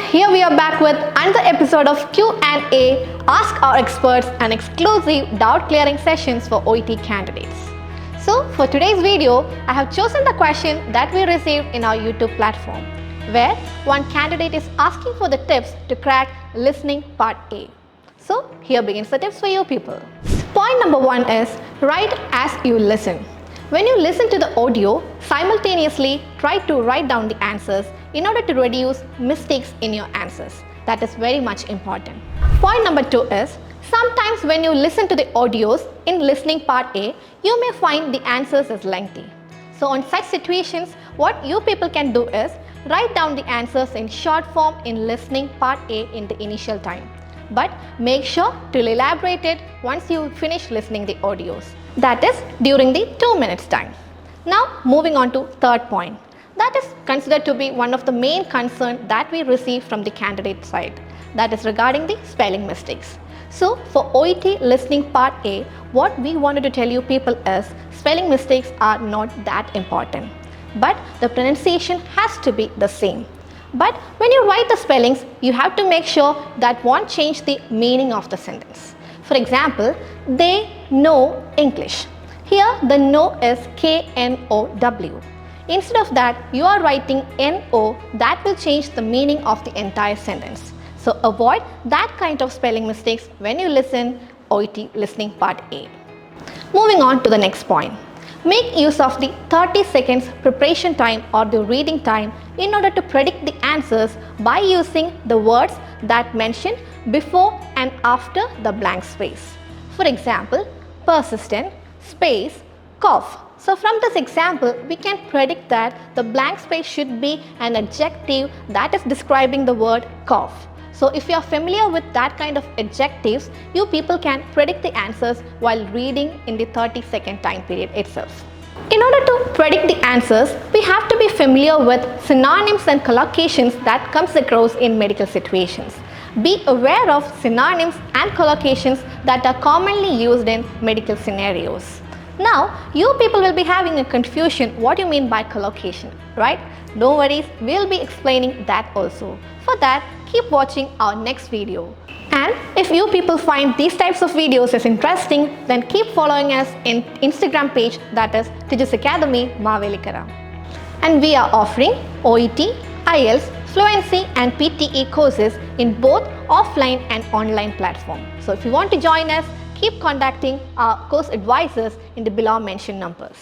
here we are back with another episode of Q&A, Ask Our Experts, an exclusive doubt clearing sessions for OET candidates. So for today's video, I have chosen the question that we received in our YouTube platform, where one candidate is asking for the tips to crack listening part A. So here begins the tips for you people. Point number 1 is write as you listen. When you listen to the audio, simultaneously try to write down the answers in order to reduce mistakes in your answers. That is very much important. Point number 2 is, sometimes when you listen to the audios in listening part A, you may find the answers is lengthy. So on such situations, what you people can do is write down the answers in short form in listening part A in the initial time. But make sure to elaborate it once you finish listening the audios. That is during the 2 minutes time. Now moving on to third point. That is considered to be one of the main concerns that we receive from the candidate side. That is regarding the spelling mistakes. So for OET listening part A, what we wanted to tell you people is spelling mistakes are not that important. But the pronunciation has to be the same. But when you write the spellings, you have to make sure that won't change the meaning of the sentence. For example, they know English. Here the know is K-N-O-W. Instead of that, you are writing N-O, that will change the meaning of the entire sentence. So avoid that kind of spelling mistakes when you listen OET listening part A. Moving on to the next point. Make use of the 30 seconds preparation time or the reading time in order to predict the answers by using the words that mention before and after the blank space. For example, persistent, space, cough. So from this example, we can predict that the blank space should be an adjective that is describing the word cough. So if you are familiar with that kind of adjectives, you people can predict the answers while reading in the 30-second time period itself. In order to predict the answers, we have to be familiar with synonyms and collocations that comes across in medical situations. Be aware of synonyms and collocations that are commonly used in medical scenarios. Now, you people will be having a confusion what you mean by collocation, right? Don't worry, we'll be explaining that also. For that, keep watching our next video. And if you people find these types of videos as interesting, then keep following us in Instagram page, that is Tiju Sir Academy Mavelikara. And we are offering OET, IELTS, Fluency and PTE courses in both offline and online platform. So if you want to join us, keep contacting our course advisors in the below mentioned numbers.